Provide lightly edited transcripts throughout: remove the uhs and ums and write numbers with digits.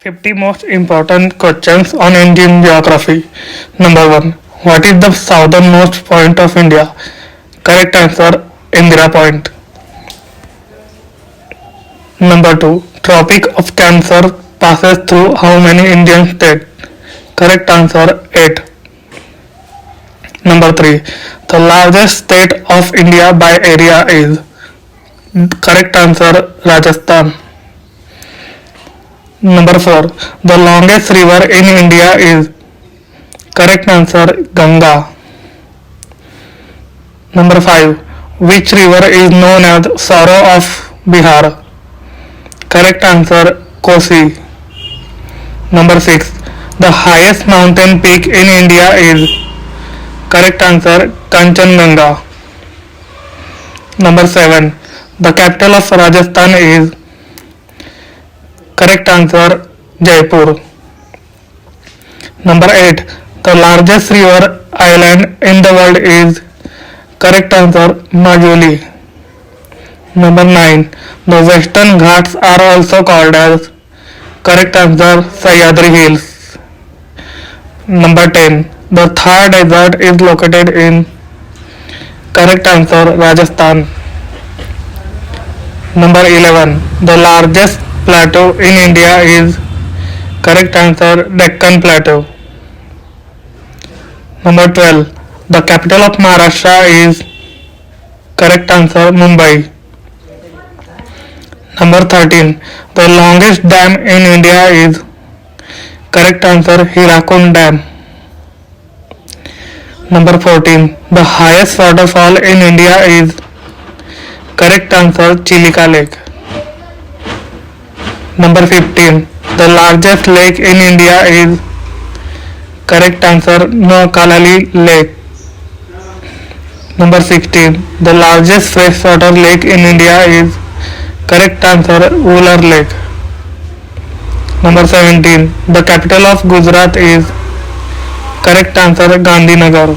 50 most important questions on Indian geography. Number 1. What is the southernmost point of India? Correct answer, Indira Point. Number 2. Tropic of Cancer passes through how many Indian states? Correct answer, 8. Number 3. The largest state of India by area is? Correct answer, Rajasthan. Number 4. The longest river in India is? Correct answer, Ganga. Number 5. Which river is known as Sorrow of Bihar? Correct answer, Kosi. Number 6. The highest mountain peak in India is? Correct answer, Kanchenjunga. Number 7. The capital of Rajasthan is? Correct answer, Jaipur. Number 8. The largest river island in the world is? Correct answer, Majuli. Number 9. The Western Ghats are also called as? Correct answer, Sahyadri Hills. Number 10. The Thar Desert is located in? Correct answer, Rajasthan. Number 11. The largest plateau in India is? Correct answer, Deccan Plateau. Number 12. The capital of Maharashtra is? Correct answer, Mumbai. Number 13. The longest dam in India is? Correct answer, Hirakud Dam. Number 14. The highest waterfall in India is? Correct answer, Chilika Lake. Number 15. The largest lake in India is? Correct answer, Noakalali Lake. Number 16. The largest freshwater lake in India is? Correct answer, Ular Lake. Number 17. The capital of Gujarat is? Correct answer, Gandhinagar.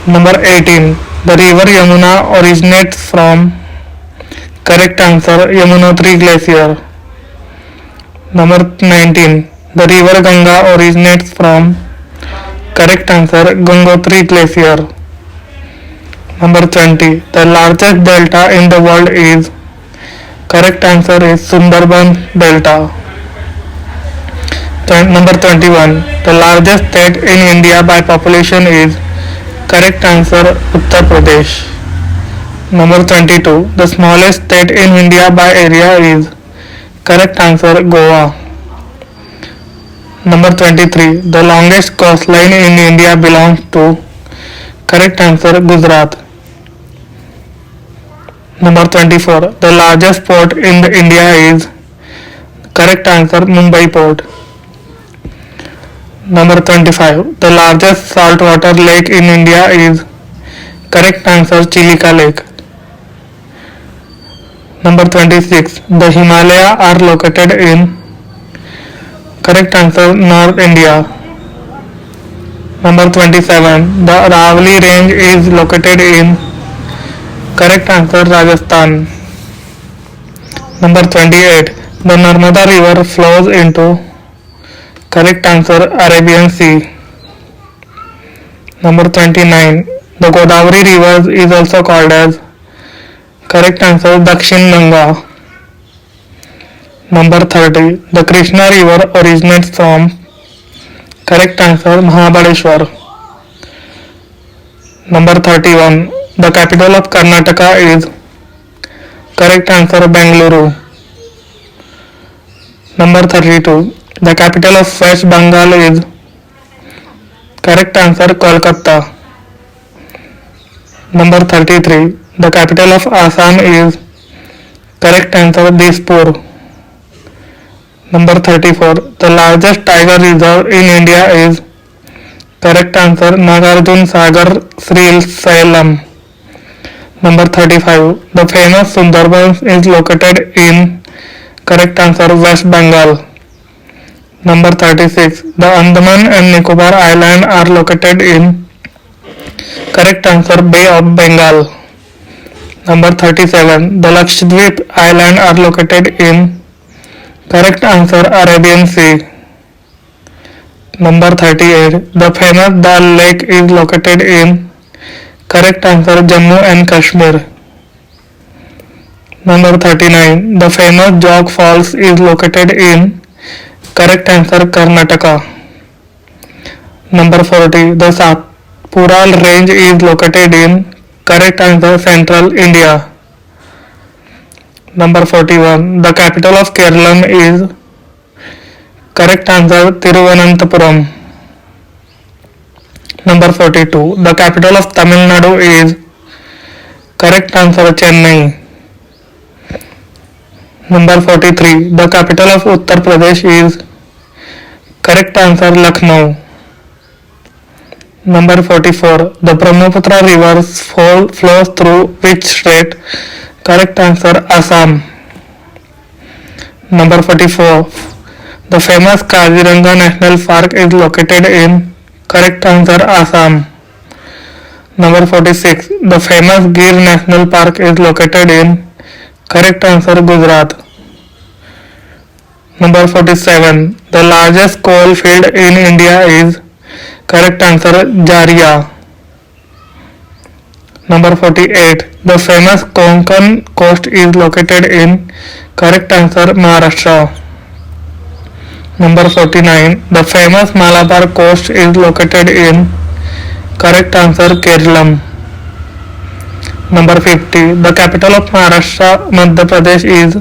Number 18. The river Yamuna originates from? Correct answer, Yamunotri Glacier. Number 19. The river Ganga originates from? Correct answer, Gangotri Glacier. Number 20. The largest delta in the world is? Correct answer is Sundarban Delta. Number 21. The largest state in India by population is? Correct answer, Uttar Pradesh. Number 22. The smallest state in India by area is? Correct answer, Goa. Number 23. The longest coastline in India belongs to? Correct answer, Gujarat. Number 24. The largest port in India is? Correct answer, Mumbai Port. Number 25. The largest saltwater lake in India is? Correct answer, Chilika Lake. Number 26. The Himalaya are located in? Correct answer, North India. Number 27. The Aravalli range is located in? Correct answer, Rajasthan. Number 28. The Narmada river flows into? Correct answer, Arabian Sea. Number 29. The Godavari river is also called as? Correct answer, Dakshin Ganga. Number 30. The Krishna river originates from? Correct answer, Mahabaleshwar. Number 31. The capital of Karnataka is? Correct answer, Bengaluru. Number 32. The capital of West Bengal is? Correct answer, Kolkata. Number 33. The capital of Assam is? Correct answer, Dispur. Number 34. The largest tiger reserve in India is? Correct answer, Nagarjun Sagar Sri Salem. Number 35. The famous Sundarbans is located in? Correct answer, West Bengal. Number 36. The Andaman and Nicobar Islands are located in? Correct answer, Bay of Bengal. Number 37. The Lakshadweep Islands are located in? Correct answer Arabian Sea. Number 38. The famous Dal Lake is located in. Correct answer Jammu and Kashmir. Number 39. The famous Jog Falls is located in. Correct answer Karnataka. Number 40. The Satpura range is located in. Correct answer Central India. Number 41. The capital of Kerala is. Correct answer Thiruvananthapuram. Number 42. The capital of Tamil Nadu is. Correct answer Chennai. Number 43. The capital of Uttar Pradesh is. Correct answer Lucknow. Number 44. The Brahmaputra river flows through which state? Correct answer Assam. Number 44. The famous Kaziranga National Park is located in. Correct answer Assam. Number 46. The famous Gir National Park is located in. Correct answer Gujarat. Number 47. The largest coal field in India is. Correct answer Jharia. Number 48. The famous Konkan coast is located in. Correct answer Maharashtra. Number 49. The famous Malabar coast is located in. Correct answer Kerala. Number 50. The capital of Maharashtra, Madhya Pradesh is.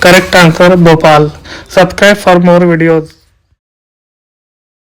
Correct answer Bhopal. Subscribe for more videos.